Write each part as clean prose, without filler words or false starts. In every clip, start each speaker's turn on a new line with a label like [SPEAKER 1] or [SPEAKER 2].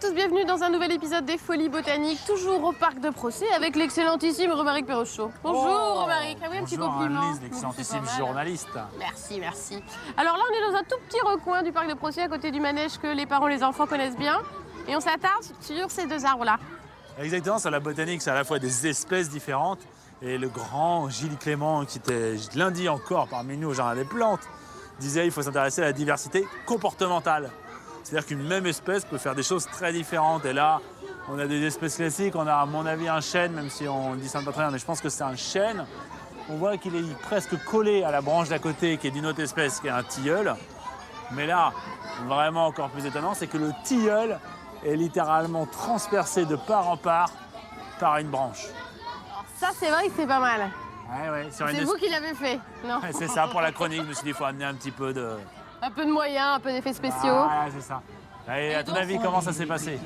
[SPEAKER 1] tous, bienvenue dans un nouvel épisode des Folies Botaniques, toujours au parc de Procé avec l'excellentissime Romaric Perrochot. Bonjour Romaric, ah oui, un petit compliment.
[SPEAKER 2] Bonjour l'excellentissime journaliste.
[SPEAKER 1] Merci, merci. Alors là, on est dans un tout petit recoin du parc de Procé, à côté du manège que les parents et les enfants connaissent bien. Et on s'attarde sur ces deux arbres-là.
[SPEAKER 2] Exactement, c'est la botanique, c'est à la fois des espèces différentes. Et le grand Gilles Clément, qui était lundi encore parmi nous au Jardin des Plantes, disait qu'il faut s'intéresser à la diversité comportementale. C'est-à-dire qu'une même espèce peut faire des choses très différentes. Et là, on a des espèces classiques. On a, à mon avis, un chêne, même si on dit ça pas très bien, mais je pense que c'est un chêne. On voit qu'il est presque collé à la branche d'à côté, qui est d'une autre espèce, qui est un tilleul. Mais là, vraiment encore plus étonnant, c'est que le tilleul est littéralement transpercé de part en part par une branche.
[SPEAKER 1] Ça, c'est vrai que c'est pas mal.
[SPEAKER 2] Ouais,
[SPEAKER 1] C'est vous qui l'avez fait, non?
[SPEAKER 2] Ouais, c'est ça pour la chronique. Je me suis dit, il faut amener un petit peu de...
[SPEAKER 1] Un peu de moyens, un peu d'effets spéciaux.
[SPEAKER 2] Ah, c'est ça. Et à ton avis, comment ça s'est passé?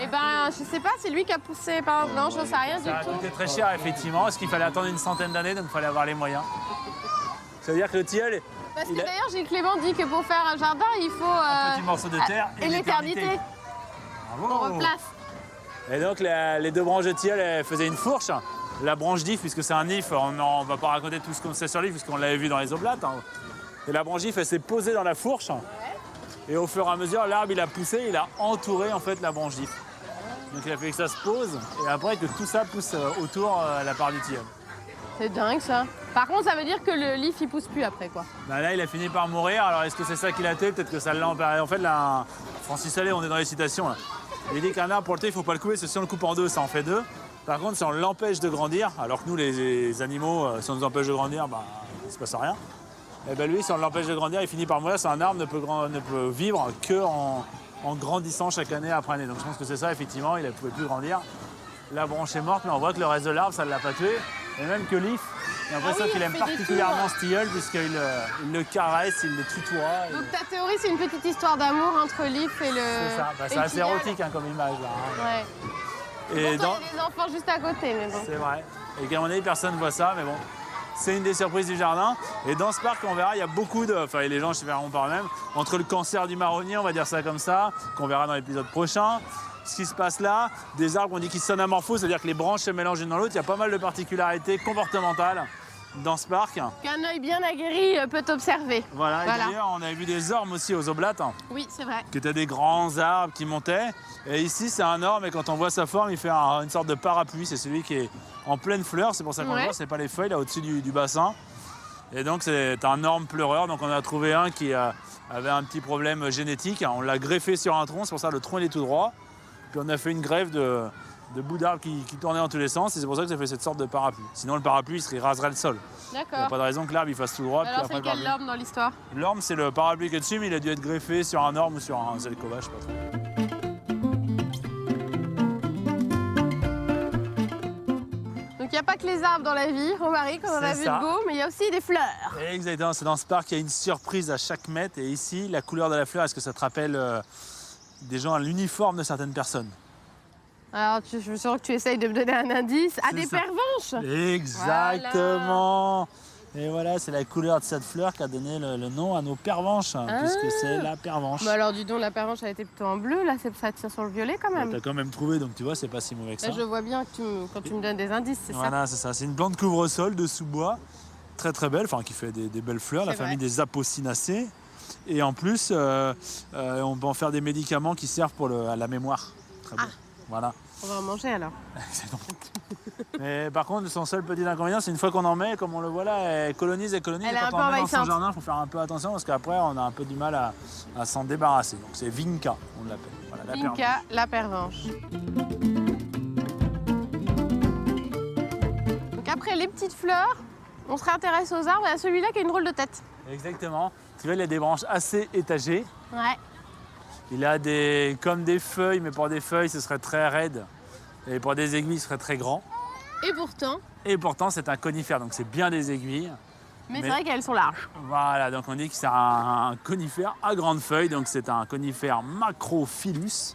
[SPEAKER 1] Eh ben, je sais pas, c'est lui qui a poussé par exemple. Non, j'en sais rien
[SPEAKER 2] Ça a
[SPEAKER 1] du tout.
[SPEAKER 2] coûté très cher, effectivement, parce qu'il fallait attendre une centaine d'années, donc il fallait avoir les moyens. Ça veut dire que le tilleul,
[SPEAKER 1] Parce que d'ailleurs, Gilles Clément dit que pour faire un jardin, il faut...
[SPEAKER 2] un petit morceau de terre
[SPEAKER 1] et l'éternité.
[SPEAKER 2] Bravo.
[SPEAKER 1] On replace.
[SPEAKER 2] Et donc, les deux branches de tilleul, elles faisaient une fourche. La branche d'if, puisque c'est un if, on ne va pas raconter tout ce qu'on sait sur l'if, puisqu'on l'avait vu dans les oblates. Hein. Et la branche d'if, elle s'est posée dans la fourche. Et au fur et à mesure, l'arbre, il a poussé, il a entouré en fait la branche d'if. Donc il a fait que ça se pose, et après que tout ça pousse autour la part du tilleul.
[SPEAKER 1] C'est dingue ça. Par contre, ça veut dire que le leaf, il pousse plus après quoi.
[SPEAKER 2] Ben là, il a fini par mourir. Alors est-ce que c'est ça qui l'a tué? Peut-être que ça l'a empêché. En fait, là, Francis Allais, on est dans les citations. Là. Il dit qu'un arbre, pour le thé, il ne faut pas le couper, parce que si on le coupe en deux, ça en fait deux. Par contre, si on l'empêche de grandir, alors que nous, les animaux, si on nous empêche de grandir, bah, il ne se passe rien. Et ben lui, si on l'empêche de grandir, il finit par mourir. C'est un arbre ne peut vivre qu'en grandissant chaque année après année. Donc je pense que c'est ça, effectivement, il ne pouvait plus grandir. La branche est morte, mais on voit que le reste de l'arbre, ça ne l'a pas tué. Et même que l'if, j'ai l'impression qu'il aime particulièrement ce tilleul, puisqu'il le caresse, il le tutoie.
[SPEAKER 1] Donc ta théorie, c'est une petite histoire d'amour entre l'if et le...
[SPEAKER 2] C'est ça, bah, c'est assez érotique hein, comme image. Là, hein.
[SPEAKER 1] Ouais.
[SPEAKER 2] Et
[SPEAKER 1] pourtant, il y a des enfants juste à côté, mais bon.
[SPEAKER 2] C'est vrai. Et qu'à mon avis, personne ne voit ça, mais bon. C'est une des surprises du jardin. Et dans ce parc, on verra, il y a beaucoup de... Enfin, les gens se verront par eux-mêmes. Entre le cancer du marronnier, on va dire ça comme ça, qu'on verra dans l'épisode prochain. Ce qui se passe là, des arbres, on dit qu'ils sont amorphos, c'est-à-dire que les branches se mélangent l'une dans l'autre. Il y a pas mal de particularités comportementales dans ce parc.
[SPEAKER 1] Qu'un œil bien aguerri peut observer.
[SPEAKER 2] Voilà. Et d'ailleurs, on avait vu des ormes aussi aux oblates.
[SPEAKER 1] Oui, c'est vrai.
[SPEAKER 2] Qui étaient des grands arbres qui montaient. Et ici, c'est un orme, et quand on voit sa forme, il fait une sorte de parapluie. C'est celui qui est en pleine fleur, c'est pour ça qu'on le voit, c'est pas les feuilles, là, au-dessus du bassin. Et donc, c'est un orme pleureur. Donc, on a trouvé un qui avait un petit problème génétique. On l'a greffé sur un tronc, c'est pour ça que le tronc, il est tout droit. Puis, on a fait une greffe de bouts d'arbres qui tournaient dans tous les sens, et c'est pour ça que ça fait cette sorte de parapluie. Sinon, le parapluie, il raserait le sol.
[SPEAKER 1] D'accord.
[SPEAKER 2] Il n'y a pas de raison que l'arbre il fasse tout droit.
[SPEAKER 1] Alors, c'est quel orme dans l'histoire?
[SPEAKER 2] L'orme, c'est le parapluie qui est dessus, mais il a dû être greffé sur un orme ou sur un zelkova, je sais pas trop.
[SPEAKER 1] Donc, il n'y a pas que les arbres dans la vie, Romaric, on en a vu de beau, mais il y a aussi des fleurs.
[SPEAKER 2] Exactement, c'est dans ce parc qu'il y a une surprise à chaque mètre. Et ici, la couleur de la fleur, est-ce que ça te rappelle des gens à l'uniforme de certaines personnes?
[SPEAKER 1] Alors, je suis sûre que tu essayes de me donner un indice. Ah, des pervenches!
[SPEAKER 2] Exactement! Voilà. Et voilà, c'est la couleur de cette fleur qui a donné le nom à nos pervenches, puisque c'est la pervenche.
[SPEAKER 1] Bah alors, dis donc, la pervenche, elle était plutôt en bleu, là, ça tire sur le violet quand même.
[SPEAKER 2] T'as quand même trouvé, donc tu vois, c'est pas si mauvais que ça.
[SPEAKER 1] Là, je vois bien que quand tu me donnes des indices, c'est ça.
[SPEAKER 2] Voilà, c'est ça. C'est une plante couvre-sol de sous-bois, très très belle, enfin qui fait des belles fleurs, la famille des Apocinacées. Et en plus, on peut en faire des médicaments qui servent pour à la mémoire. Très bien. Voilà.
[SPEAKER 1] On va en manger alors.
[SPEAKER 2] Mais par contre, son seul petit inconvénient, c'est une fois qu'on en met, comme on le voit là, elle colonise. Et
[SPEAKER 1] elle est
[SPEAKER 2] quand
[SPEAKER 1] un peu
[SPEAKER 2] on en met dans
[SPEAKER 1] envahissante.
[SPEAKER 2] son jardin, il faut faire un peu attention parce qu'après, on a un peu du mal à s'en débarrasser. Donc c'est Vinca, on l'appelle. Voilà,
[SPEAKER 1] Vinca, la pervenche. Donc après les petites fleurs, on se réintéresse aux arbres et à celui-là qui a une drôle de tête.
[SPEAKER 2] Exactement. Tu vois, il a des branches assez étagées.
[SPEAKER 1] Ouais.
[SPEAKER 2] Il a comme des feuilles, mais pour des feuilles, ce serait très raide. Et pour des aiguilles, ce serait très grand.
[SPEAKER 1] Et pourtant,
[SPEAKER 2] c'est un conifère, donc c'est bien des aiguilles.
[SPEAKER 1] Mais c'est vrai qu'elles sont larges.
[SPEAKER 2] Voilà, donc on dit que c'est un conifère à grandes feuilles, donc c'est un conifère macrophyllus.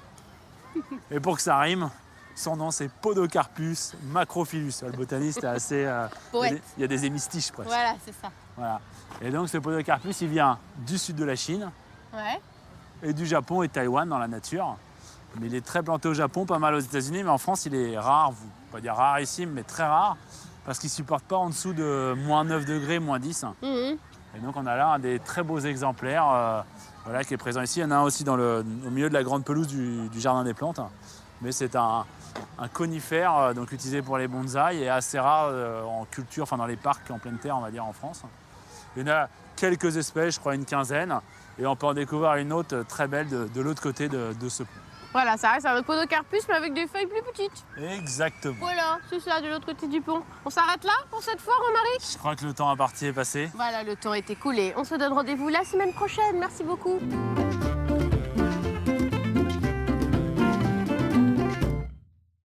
[SPEAKER 2] Et pour que ça rime, son nom c'est Podocarpus macrophyllus. Le botaniste est assez...
[SPEAKER 1] Poète.
[SPEAKER 2] Il y a des hémistiches presque.
[SPEAKER 1] Voilà, c'est ça.
[SPEAKER 2] Voilà. Et donc ce Podocarpus, il vient du sud de la Chine.
[SPEAKER 1] Ouais.
[SPEAKER 2] Et du Japon et de Taïwan dans la nature. Mais il est très planté au Japon, pas mal aux États-Unis, mais en France, il est rare, on va pas dire rarissime, mais très rare, parce qu'il ne supporte pas en dessous de moins 9 degrés, moins 10.
[SPEAKER 1] Mhm.
[SPEAKER 2] Et donc on a là un des très beaux exemplaires voilà, qui est présent ici. Il y en a un aussi au milieu de la grande pelouse du Jardin des Plantes. Mais c'est un conifère donc utilisé pour les bonsaïs et assez rare en culture, enfin dans les parcs en pleine terre, on va dire, en France. Il y en a quelques espèces, je crois une quinzaine. Et on peut en découvrir une autre très belle de l'autre côté de ce pont.
[SPEAKER 1] Voilà, ça reste un podocarpus, mais avec des feuilles plus petites.
[SPEAKER 2] Exactement.
[SPEAKER 1] Voilà, c'est ça, de l'autre côté du pont. On s'arrête là pour cette fois, Romaric?
[SPEAKER 2] Je crois que le temps imparti est passé.
[SPEAKER 1] Voilà, le temps est écoulé. On se donne rendez-vous la semaine prochaine. Merci beaucoup.